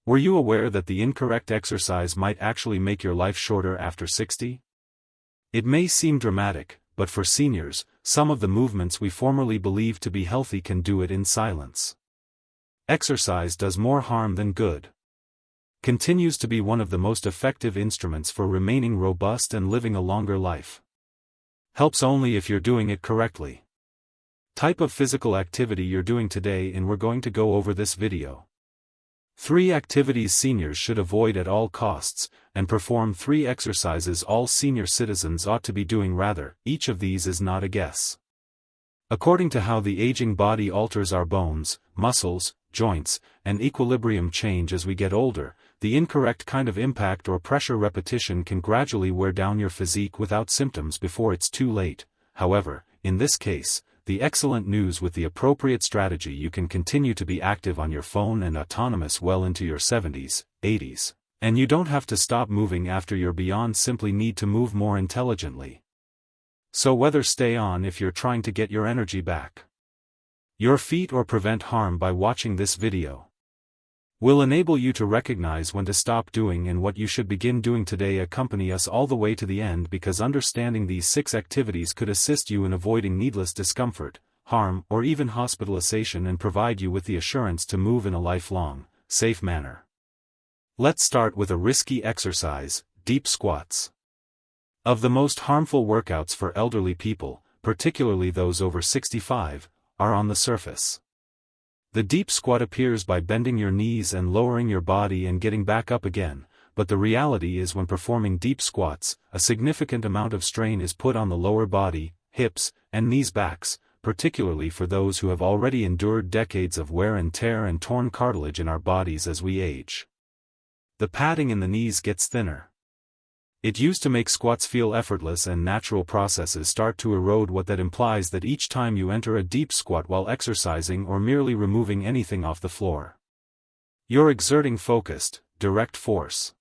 Were you aware that the incorrect exercise might actually make your life shorter after 60? It may seem dramatic, but for seniors, some of the movements we formerly believed to be healthy can do it in silence. Exercise does more harm than good. Continues to be one of the most effective instruments for remaining robust and living a longer life. Helps only if you're doing it correctly. Type of physical activity you're doing today, and we're going to go over this video. 3 activities seniors should avoid at all costs, and perform 3 exercises all senior citizens ought to be doing. Rather, each of these is not a guess. According to how the aging body alters our bones, muscles, joints, and equilibrium change as we get older, the incorrect kind of impact or pressure repetition can gradually wear down your physique without symptoms before it's too late. However, in this case, the excellent news: with the appropriate strategy you can continue to be active on your phone and autonomous well into your 70s, 80s, and you don't have to stop moving after you're beyond, simply need to move more intelligently. So whether stay on if you're trying to get your energy back, your feet, or prevent harm by watching this video, will enable you to recognize when to stop doing and what you should begin doing today. Accompany us all the way to the end, because understanding these 6 activities could assist you in avoiding needless discomfort, harm, or even hospitalization, and provide you with the assurance to move in a lifelong, safe manner. Let's start with a risky exercise: deep squats. Of the most harmful workouts for elderly people, particularly those over 65, are on the surface. The deep squat appears by bending your knees and lowering your body and getting back up again, but the reality is, when performing deep squats, a significant amount of strain is put on the lower body, hips, and knees backs, particularly for those who have already endured decades of wear and tear and torn cartilage in our bodies as we age. The padding in the knees gets thinner. It used to make squats feel effortless, and natural processes start to erode what that implies: that each time you enter a deep squat while exercising or merely removing anything off the floor, you're exerting focused, direct force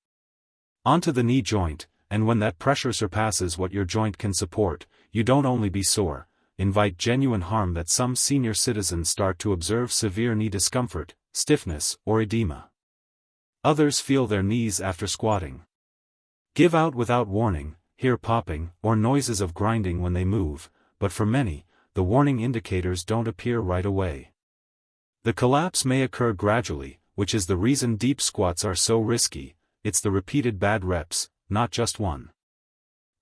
onto the knee joint, and when that pressure surpasses what your joint can support, you don't only be sore, invite genuine harm, that some senior citizens start to observe severe knee discomfort, stiffness, or edema. Others feel their knees after squatting give out without warning, hear popping, or noises of grinding when they move, but for many, the warning indicators don't appear right away. The collapse may occur gradually, which is the reason deep squats are so risky. It's the repeated bad reps, not just one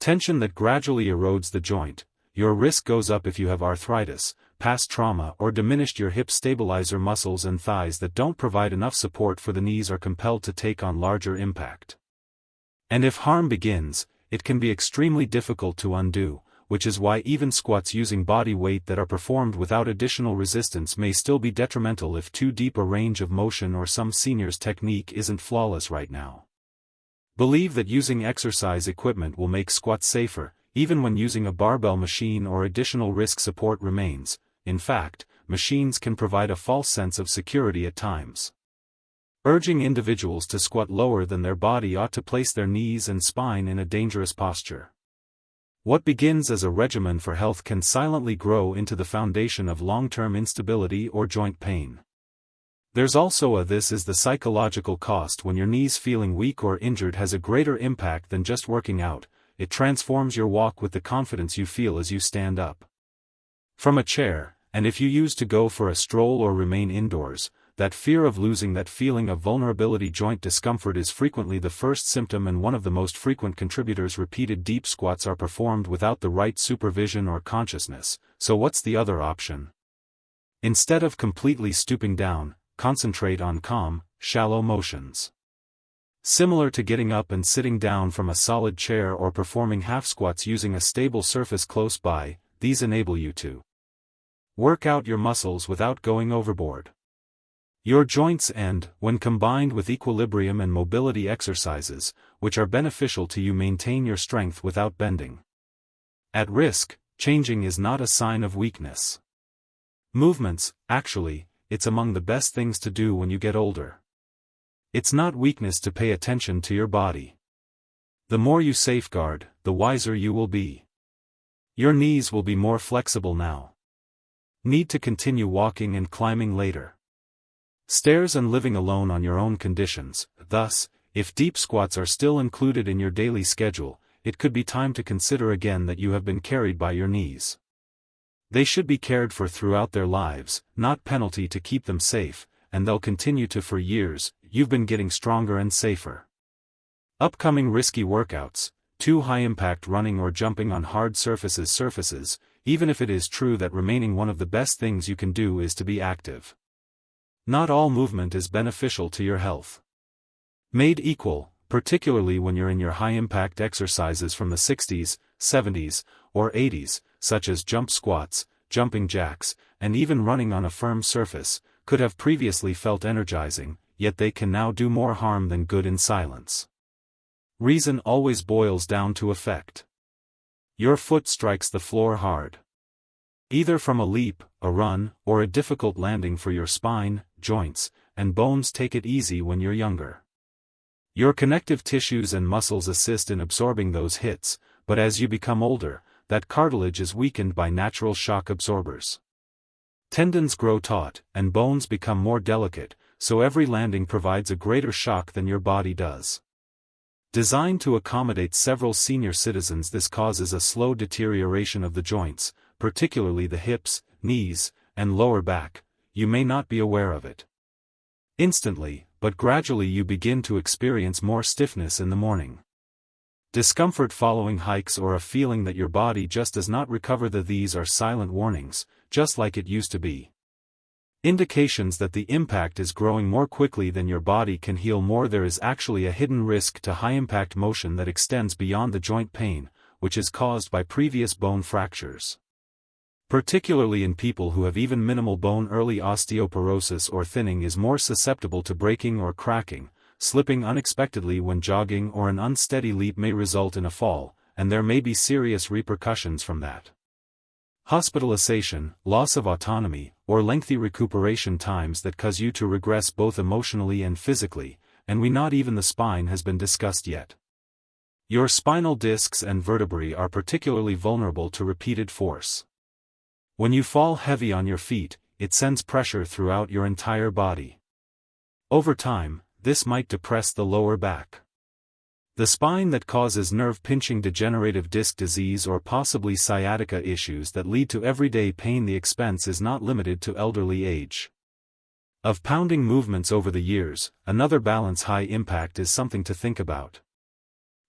tension, that gradually erodes the joint. Your risk goes up if you have arthritis, past trauma, or diminished your hip stabilizer muscles and thighs that don't provide enough support for the knees, are compelled to take on larger impact. And if harm begins, it can be extremely difficult to undo, which is why even squats using body weight that are performed without additional resistance may still be detrimental if too deep a range of motion or some seniors' technique isn't flawless right now. Believe that using exercise equipment will make squats safer, even when using a barbell machine or additional risk support remains. In fact, machines can provide a false sense of security at times. Urging individuals to squat lower than their body ought to place their knees and spine in a dangerous posture. What begins as a regimen for health can silently grow into the foundation of long-term instability or joint pain. There's also this is the psychological cost. When your knees feeling weak or injured has a greater impact than just working out. It transforms your walk with the confidence you feel as you stand up from a chair, and if you used to go for a stroll or remain indoors, that fear of losing that feeling of vulnerability. Joint discomfort is frequently the first symptom and one of the most frequent contributors. Repeated deep squats are performed without the right supervision or consciousness, so what's the other option? Instead of completely stooping down, concentrate on calm, shallow motions. Similar to getting up and sitting down from a solid chair or performing half squats using a stable surface close by, these enable you to work out your muscles without going overboard. Your joints and, when combined with equilibrium and mobility exercises, which are beneficial to you, maintain your strength without bending. At risk, changing is not a sign of weakness. Movements, actually, it's among the best things to do when you get older. It's not weakness to pay attention to your body. The more you safeguard, the wiser you will be. Your knees will be more flexible now. Need to continue walking and climbing later. stairs and living alone on your own conditions. Thus, if deep squats are still included in your daily schedule, it could be time to consider again that you have been carried by your knees. They should be cared for throughout their lives, not penalty to keep them safe, and they'll continue to for years. You've been getting stronger and safer. Upcoming risky workouts, too high impact running or jumping on hard surfaces, even if it is true that remaining one of the best things you can do is to be active. Not all movement is beneficial to your health. Made equal, particularly when you're in your high-impact exercises from the 60s, 70s, or 80s, such as jump squats, jumping jacks, and even running on a firm surface, could have previously felt energizing, yet they can now do more harm than good in silence. Reason always boils down to effect. Your foot strikes the floor hard. Either from a leap, a run, or a difficult landing for your spine, joints, and bones. Take it easy when you're younger. Your connective tissues and muscles assist in absorbing those hits, but as you become older, that cartilage is weakened by natural shock absorbers. Tendons grow taut, and bones become more delicate, so every landing provides a greater shock than your body does. Designed to accommodate several senior citizens, this causes a slow deterioration of the joints, particularly the hips, knees, and lower back. You may not be aware of it instantly, but gradually you begin to experience more stiffness in the morning, discomfort following hikes, or a feeling that your body just does not recover. These are silent warnings, just like it used to be. Indications that the impact is growing more quickly than your body can heal more. There is actually a hidden risk to high-impact motion that extends beyond the joint pain, which is caused by previous bone fractures. Particularly in people who have even minimal bone, early osteoporosis or thinning is more susceptible to breaking or cracking. Slipping unexpectedly when jogging or an unsteady leap may result in a fall, and there may be serious repercussions from that. Hospitalization, loss of autonomy, or lengthy recuperation times that cause you to regress both emotionally and physically, and not even the spine has been discussed yet. Your spinal discs and vertebrae are particularly vulnerable to repeated force. When you fall heavy on your feet, it sends pressure throughout your entire body. Over time, this might depress the lower back. The spine that causes nerve-pinching degenerative disc disease or possibly sciatica issues that lead to everyday pain. The expense is not limited to elderly age. Of pounding movements over the years, another balance. High impact is something to think about.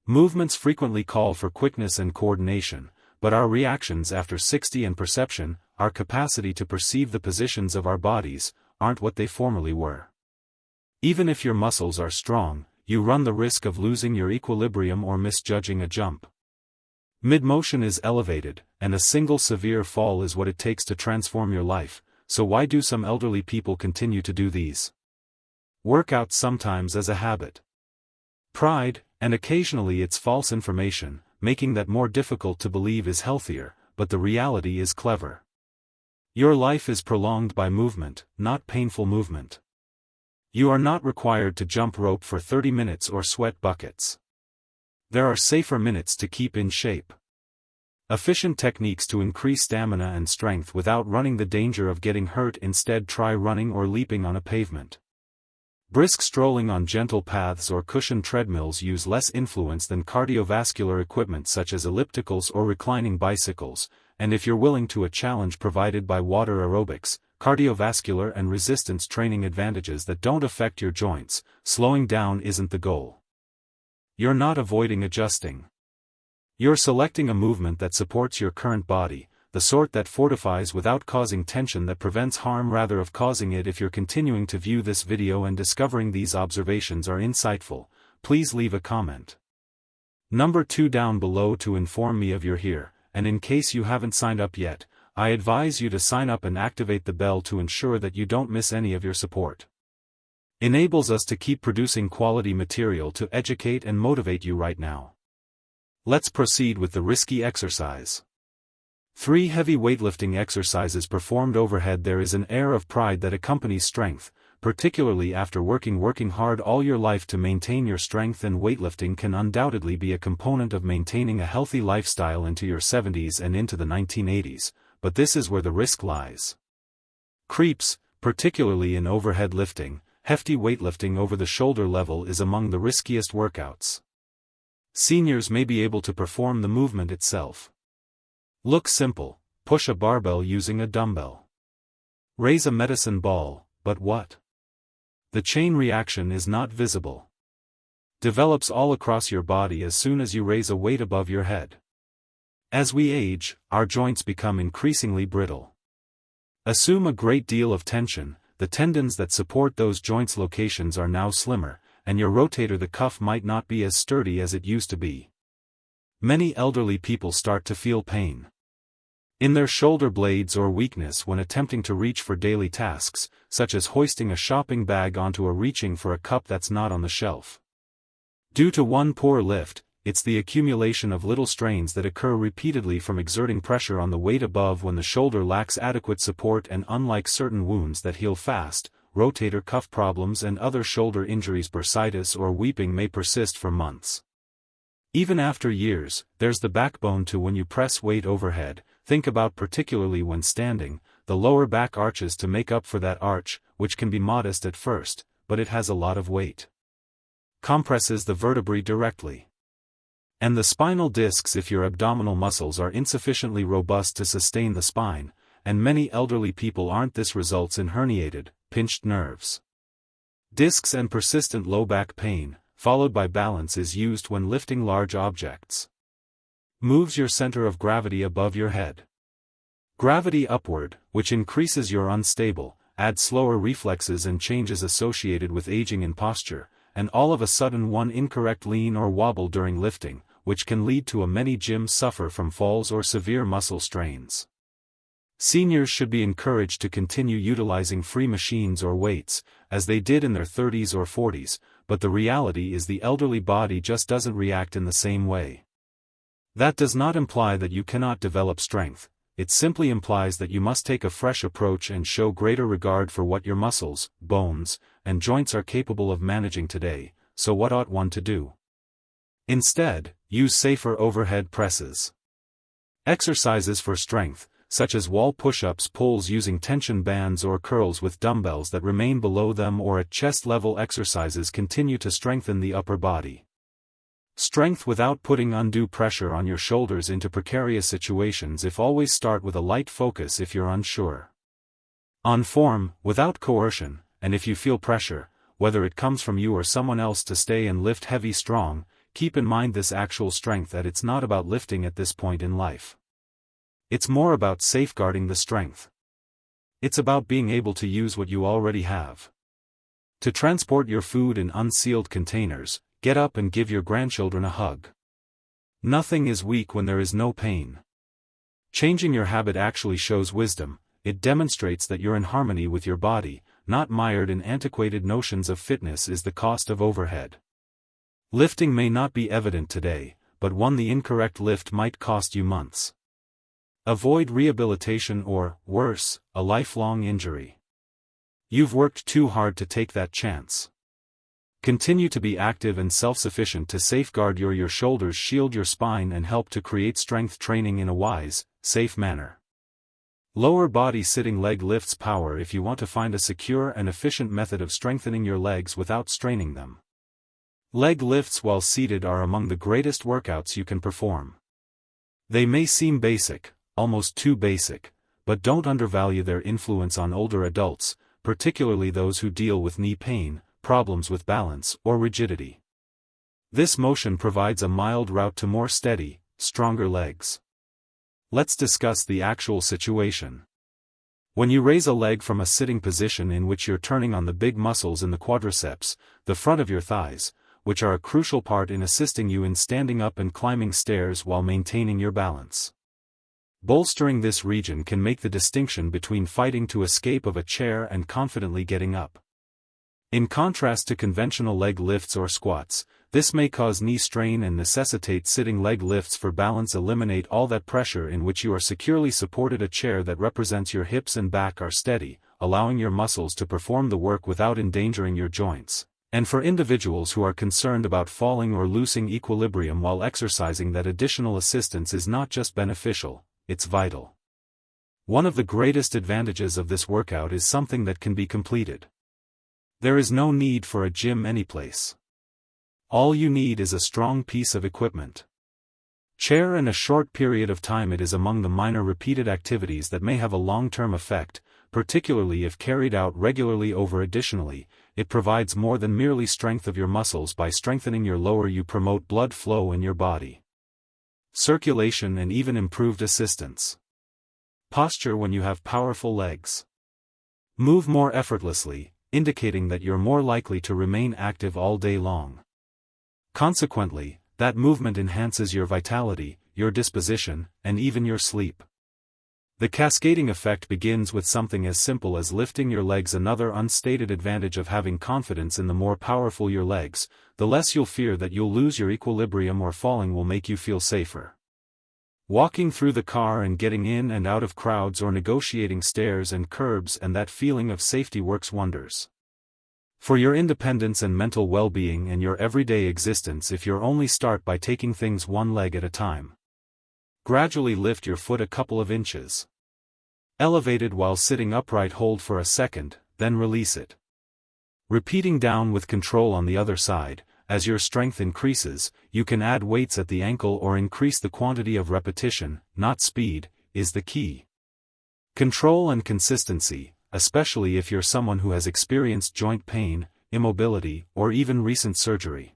Movements frequently call for quickness and coordination, but our reactions after 60 and perception, our capacity to perceive the positions of our bodies, aren't what they formerly were. Even if your muscles are strong, you run the risk of losing your equilibrium or misjudging a jump. Mid-motion is elevated, and a single severe fall is what it takes to transform your life, so why do some elderly people continue to do these workouts, sometimes as a habit? Pride, and occasionally it's false information, making that more difficult to believe is healthier, but the reality is clever. Your life is prolonged by movement, not painful movement. You are not required to jump rope for 30 minutes or sweat buckets. There are safer minutes to keep in shape. Efficient techniques to increase stamina and strength without running the danger of getting hurt. Instead, try running or leaping on a pavement. Brisk strolling on gentle paths or cushioned treadmills use less influence than cardiovascular equipment such as ellipticals or reclining bicycles, and if you're willing to a challenge provided by water aerobics, cardiovascular and resistance training advantages that don't affect your joints. Slowing down isn't the goal. You're not avoiding adjusting. You're selecting a movement that supports your current body, the sort that fortifies without causing tension, that prevents harm rather of causing it. If you're continuing to view this video and discovering these observations are insightful, please leave a comment. Number 2 down below to inform me of you're here, and in case you haven't signed up yet, I advise you to sign up and activate the bell to ensure that you don't miss any of your support. Enables us to keep producing quality material to educate and motivate you right now. Let's proceed with the risky exercise. 3 heavy weightlifting exercises performed overhead. There is an air of pride that accompanies strength, particularly after working hard all your life to maintain your strength, and weightlifting can undoubtedly be a component of maintaining a healthy lifestyle into your 70s and into the 1980s, but this is where the risk lies. Creeps, Particularly in overhead lifting, hefty weightlifting over the shoulder level is among the riskiest workouts. Seniors may be able to perform the movement itself. Looks simple: push a barbell using a dumbbell. Raise a medicine ball, but what? The chain reaction is not visible. Develops all across your body as soon as you raise a weight above your head. As we age, our joints become increasingly brittle. Assume a great deal of tension, the tendons that support those joints' locations are now slimmer, and your rotator, the cuff, might not be as sturdy as it used to be. Many elderly people start to feel pain in their shoulder blades or weakness when attempting to reach for daily tasks, such as hoisting a shopping bag onto or reaching for a cup that's not on the shelf. Due to one poor lift, it's the accumulation of little strains that occur repeatedly from exerting pressure on the weight above when the shoulder lacks adequate support, and unlike certain wounds that heal fast, rotator cuff problems and other shoulder injuries, bursitis or weeping, may persist for months. Even after years, there's the backbone to when you press weight overhead. Think about, particularly when standing, the lower back arches to make up for that arch, which can be modest at first, but it has a lot of weight. Compresses the vertebrae directly. And the spinal discs if your abdominal muscles are insufficiently robust to sustain the spine, and many elderly people aren't. This results in herniated, pinched nerves. Discs and persistent low back pain, followed by balance, is used when lifting large objects. Moves your center of gravity above your head. Gravity upward, which increases your unstable, adds slower reflexes and changes associated with aging in posture, and all of a sudden one incorrect lean or wobble during lifting, which can lead to many gyms suffer from falls or severe muscle strains. Seniors should be encouraged to continue utilizing free machines or weights, as they did in their 30s or 40s, but the reality is the elderly body just doesn't react in the same way. That does not imply that you cannot develop strength, it simply implies that you must take a fresh approach and show greater regard for what your muscles, bones, and joints are capable of managing today. So what ought one to do? Instead, use safer overhead presses. Exercises for strength, such as wall push-ups, pulls using tension bands, or curls with dumbbells that remain below them or at chest level exercises, continue to strengthen the upper body. Strength without putting undue pressure on your shoulders into precarious situations. If always start with a light focus if you're unsure. On form, without coercion, and if you feel pressure, whether it comes from you or someone else, to stay and lift heavy strong, keep in mind this actual strength, that it's not about lifting at this point in life. It's more about safeguarding the strength. It's about being able to use what you already have. To transport your food in unsealed containers, get up and give your grandchildren a hug. Nothing is weak when there is no pain. Changing your habit actually shows wisdom. It demonstrates that you're in harmony with your body, not mired in antiquated notions of fitness is the cost of overhead. Lifting may not be evident today, but the incorrect lift might cost you months. Avoid rehabilitation or, worse, a lifelong injury. You've worked too hard to take that chance. Continue to be active and self-sufficient to safeguard your shoulders, shield your spine, and help to create strength training in a wise, safe manner. Lower body sitting leg lifts power if you want to find a secure and efficient method of strengthening your legs without straining them. Leg lifts while seated are among the greatest workouts you can perform. They may seem basic, almost too basic, but don't undervalue their influence on older adults, particularly those who deal with knee pain, problems with balance, or rigidity. This motion provides a mild route to more steady, stronger legs. Let's discuss the actual situation. When you raise a leg from a sitting position in which you're turning on the big muscles in the quadriceps, the front of your thighs, which are a crucial part in assisting you in standing up and climbing stairs while maintaining your balance. Bolstering this region can make the distinction between fighting to escape of a chair and confidently getting up. In contrast to conventional leg lifts or squats, this may cause knee strain and necessitate sitting leg lifts for balance. Eliminate all that pressure in which you are securely supported. A chair that represents your hips and back are steady, allowing your muscles to perform the work without endangering your joints. And for individuals who are concerned about falling or losing equilibrium while exercising, that additional assistance is not just beneficial, it's vital. One of the greatest advantages of this workout is something that can be completed. There is no need for a gym anyplace. All you need is a strong piece of equipment. Chair in a short period of time. It is among the minor repeated activities that may have a long-term effect, particularly if carried out regularly. Additionally, it provides more than merely strength of your muscles. By strengthening your lower, you promote blood flow in your body, circulation, and even improved assistance. Posture. When you have powerful legs, move more effortlessly, indicating that you're more likely to remain active all day long. Consequently, that movement enhances your vitality, your disposition, and even your sleep. The cascading effect begins with something as simple as lifting your legs. Another unstated advantage of having confidence: in the more powerful your legs, the less you'll fear that you'll lose your equilibrium or falling will make you feel safer. Walking through the car and getting in and out of crowds, or negotiating stairs and curbs, and that feeling of safety works wonders for your independence and mental well-being and your everyday existence. If you're only start by taking things one leg at a time. Gradually lift your foot a couple of inches. Elevated while sitting upright. Hold for a second, then release it. Repeating down with control on the other side. As your strength increases, you can add weights at the ankle or increase the quantity of repetition, not speed, is the key. Control and consistency, especially if you're someone who has experienced joint pain, immobility, or even recent surgery.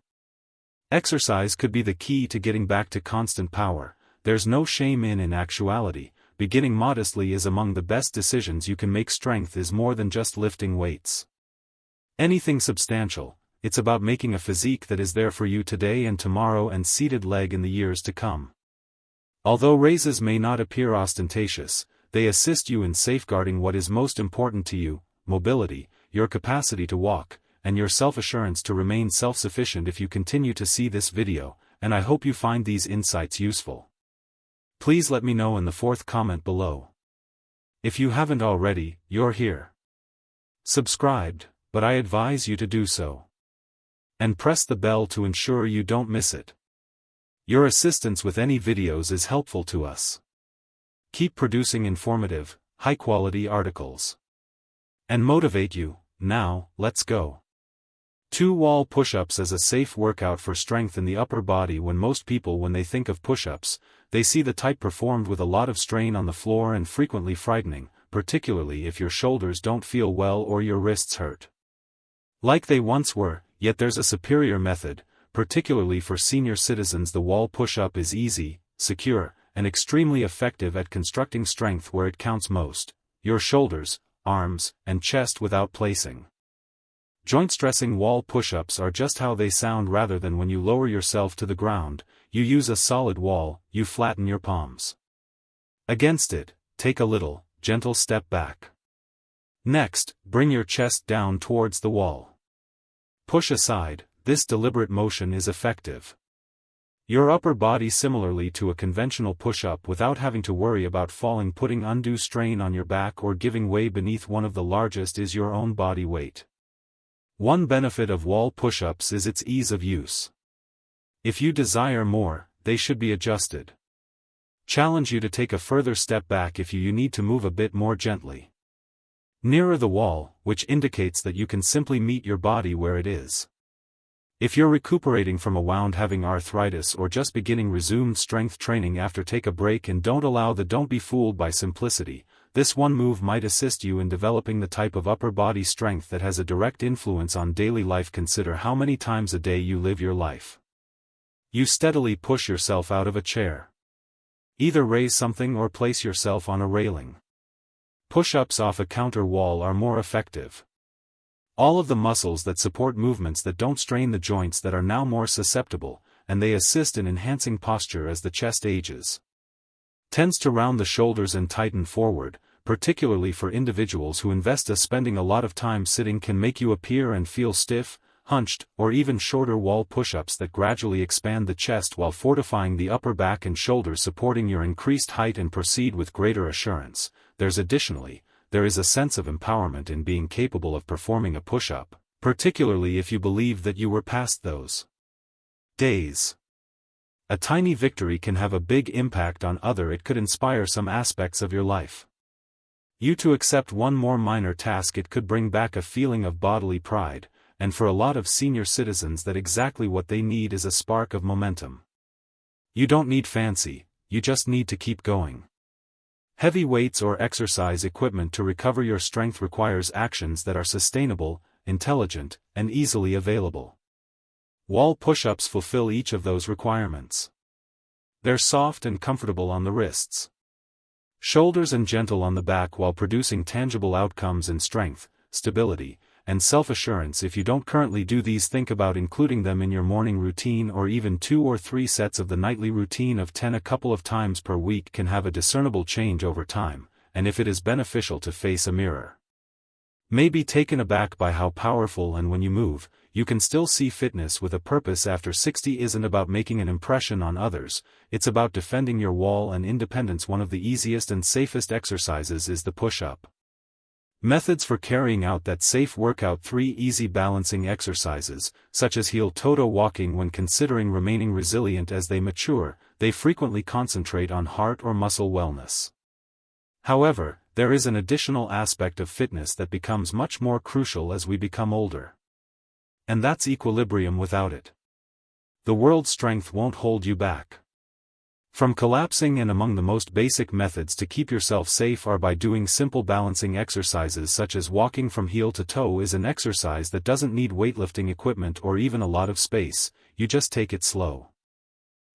Exercise could be the key to getting back to constant power. There's no shame in actuality, beginning modestly is among the best decisions you can make. Strength is more than just lifting weights. Anything substantial, it's about making a physique that is there for you today and tomorrow, and seated leg in the years to come. Although raises may not appear ostentatious, they assist you in safeguarding what is most important to you: mobility, your capacity to walk, and your self-assurance to remain self-sufficient. If you continue to see this video, and I hope you find these insights useful, please let me know in the fourth comment below. If you haven't already, you're here subscribed, but I advise you to do so. And press the bell to ensure you don't miss it. Your assistance with any videos is helpful to us. Keep producing informative, high-quality articles and motivate you. Now, let's go. 2 wall push-ups as a safe workout for strength in the upper body. When they think of push-ups, they see the type performed with a lot of strain on the floor and frequently frightening, particularly if your shoulders don't feel well or your wrists hurt like they once were. Yet there's a superior method, particularly for senior citizens. The wall push-up is easy, secure, and extremely effective at constructing strength where it counts most: your shoulders, arms, and chest. Without placing joint stressing, wall push-ups are just how they sound. Rather than when you lower yourself to the ground, you use a solid wall, you flatten your palms against it, take a little, gentle step back. Next, bring your chest down towards the wall. Push aside. This deliberate motion is effective. Your upper body similarly to a conventional push-up without having to worry about falling, putting undue strain on your back, or giving way beneath. One of the largest is your own body weight. One benefit of wall push-ups is its ease of use. If you desire more, they should be adjusted. Challenge you to take a further step back if you need to move a bit more gently nearer the wall, which indicates that you can simply meet your body where it is. If you're recuperating from a wound, having arthritis, or just beginning resumed strength training after, take a break and don't be fooled by simplicity. This one move might assist you in developing the type of upper body strength that has a direct influence on daily life. Consider how many times a day you live your life. You steadily push yourself out of a chair. Either raise something or place yourself on a railing. Push-ups off a counter wall are more effective. All of the muscles that support movements that don't strain the joints that are now more susceptible, and they assist in enhancing posture as the chest ages. Tends to round the shoulders and tighten forward, particularly for individuals who spending a lot of time sitting, can make you appear and feel stiff, hunched, or even shorter. Wall push-ups that gradually expand the chest while fortifying the upper back and shoulders, supporting your increased height, and proceed with greater assurance. There is a sense of empowerment in being capable of performing a push-up, particularly if you believe that you were past those days. A tiny victory can have a big impact on it could inspire some aspects of your life. You to accept one more minor task, it could bring back a feeling of bodily pride, and for a lot of senior citizens that exactly what they need is a spark of momentum. You don't need fancy, you just need to keep going. Heavy weights or exercise equipment to recover your strength requires actions that are sustainable, intelligent, and easily available. Wall push-ups fulfill each of those requirements. They're soft and comfortable on the wrists, shoulders, and gentle on the back while producing tangible outcomes in strength, stability, and self-assurance. If you don't currently do these, think about including them in your morning routine, or even 2 or 3 sets of the nightly routine of 10 a couple of times per week can have a discernible change over time, and if it is beneficial to face a mirror. May be taken aback by how powerful and when you move, you can still see fitness with a purpose after 60 isn't about making an impression on others, it's about defending your wall and independence. One of the easiest and safest exercises is the push-up. Methods for carrying out that safe workout: 3 easy balancing exercises, such as heel-toe walking. When considering remaining resilient as they mature, they frequently concentrate on heart or muscle wellness. However, there is an additional aspect of fitness that becomes much more crucial as we become older. And that's equilibrium. Without it, the world's strength won't hold you back from collapsing, and among the most basic methods to keep yourself safe are by doing simple balancing exercises such as walking from heel to toe. Is an exercise that doesn't need weightlifting equipment or even a lot of space, you just take it slow.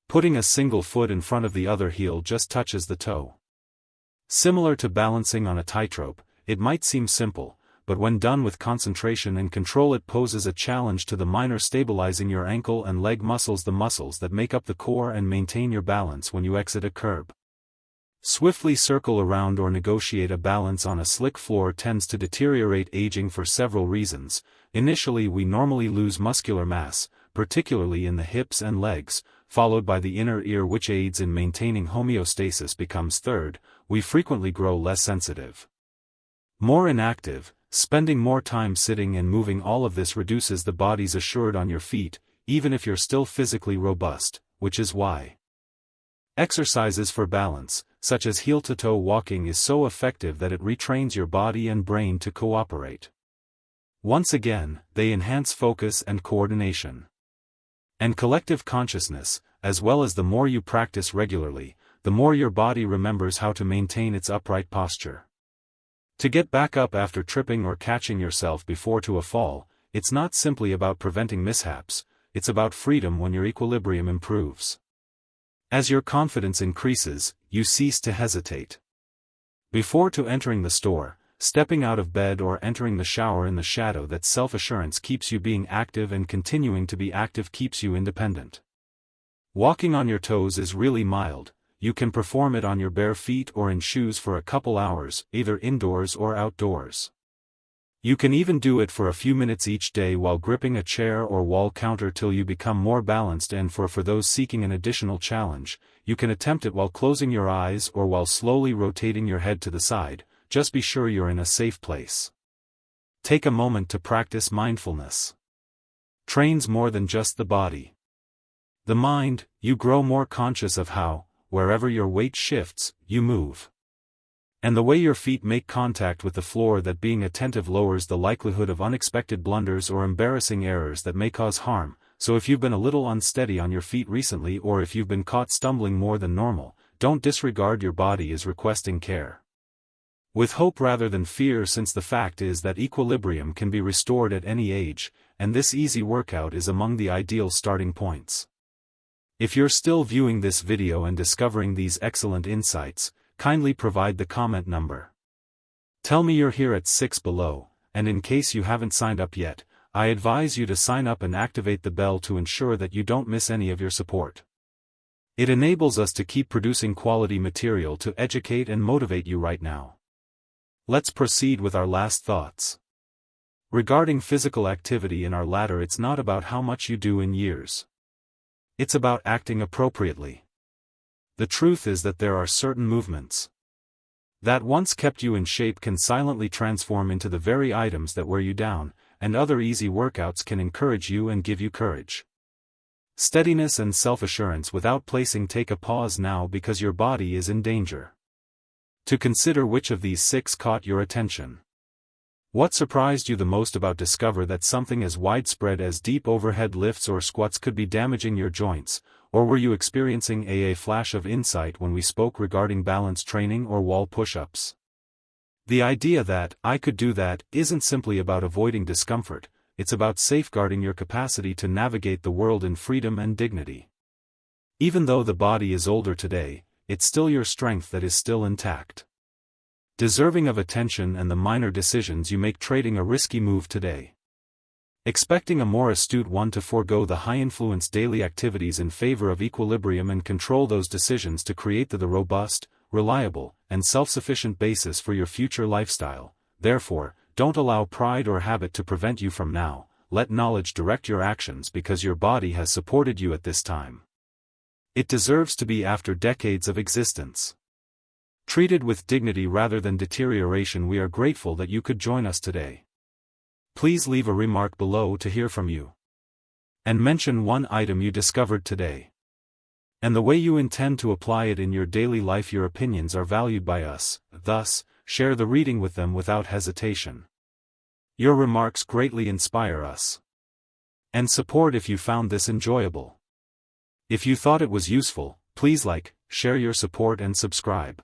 Putting a single foot in front of the other, heel just touches the toe. Similar to balancing on a tightrope, it might seem simple, but when done with concentration and control, it poses a challenge to the minor, stabilizing your ankle and leg muscles, the muscles that make up the core and maintain your balance when you exit a curb. Swiftly circle around or negotiate a balance on a slick floor tends to deteriorate aging for several reasons. Initially, we normally lose muscular mass, particularly in the hips and legs, followed by the inner ear, which aids in maintaining homeostasis, becomes third. We frequently grow less sensitive, more inactive, spending more time sitting and moving. All of this reduces the body's assured on your feet, even if you're still physically robust, which is why exercises for balance, such as heel-to-toe walking, is so effective that it retrains your body and brain to cooperate. Once again, they enhance focus and coordination and collective consciousness, as well as the more you practice regularly, the more your body remembers how to maintain its upright posture. To get back up after tripping or catching yourself before to a fall, it's not simply about preventing mishaps, it's about freedom. When your equilibrium improves, as your confidence increases, you cease to hesitate before to entering the store, stepping out of bed, or entering the shower. In the shadow, that self-assurance keeps you being active, and continuing to be active keeps you independent. Walking on your toes is really mild. You can perform it on your bare feet or in shoes for a couple hours, either indoors or outdoors. You can even do it for a few minutes each day while gripping a chair or wall counter till you become more balanced. And for those seeking an additional challenge, you can attempt it while closing your eyes or while slowly rotating your head to the side. Just be sure you're in a safe place. Take a moment to practice mindfulness. Trains more than just the body. The mind. You grow more conscious of how, wherever your weight shifts, you move, and the way your feet make contact with the floor. That being attentive lowers the likelihood of unexpected blunders or embarrassing errors that may cause harm. So if you've been a little unsteady on your feet recently, or if you've been caught stumbling more than normal, don't disregard your body is requesting care. With hope rather than fear, since the fact is that equilibrium can be restored at any age, and this easy workout is among the ideal starting points. If you're still viewing this video and discovering these excellent insights, kindly provide the comment number. Tell me you're here at 6 below, and in case you haven't signed up yet, I advise you to sign up and activate the bell to ensure that you don't miss any of your support. It enables us to keep producing quality material to educate and motivate you right now. Let's proceed with our last thoughts. Regarding physical activity in our ladder, it's not about how much you do in years. It's about acting appropriately. The truth is that there are certain movements that once kept you in shape can silently transform into the very items that wear you down, and other easy workouts can encourage you and give you courage, steadiness and self-assurance without placing. Take a pause now, because your body is in danger. to consider which of these 6 caught your attention. What surprised you the most about discover that something as widespread as deep overhead lifts or squats could be damaging your joints, or were you experiencing a flash of insight when we spoke regarding balance training or wall push-ups? The idea that, I could do that, isn't simply about avoiding discomfort, it's about safeguarding your capacity to navigate the world in freedom and dignity. Even though the body is older today, it's still your strength that is still intact. Deserving of attention and the minor decisions you make trading a risky move today. Expecting a more astute one to forego the high-influence daily activities in favor of equilibrium and control those decisions to create the robust, reliable, and self-sufficient basis for your future lifestyle. Therefore, don't allow pride or habit to prevent you from now. Let knowledge direct your actions because your body has supported you at this time. It deserves to be after decades of existence. Treated with dignity rather than deterioration. We are grateful that you could join us today. Please leave a remark below to hear from you. And mention one item you discovered today. And the way you intend to apply it in your daily life. Your opinions are valued by us, thus, share the reading with them without hesitation. Your remarks greatly inspire us. And support if you found this enjoyable. If you thought it was useful, please like, share your support and subscribe.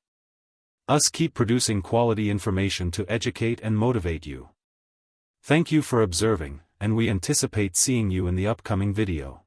Us keep producing quality information to educate and motivate you. Thank you for observing, and we anticipate seeing you in the upcoming video.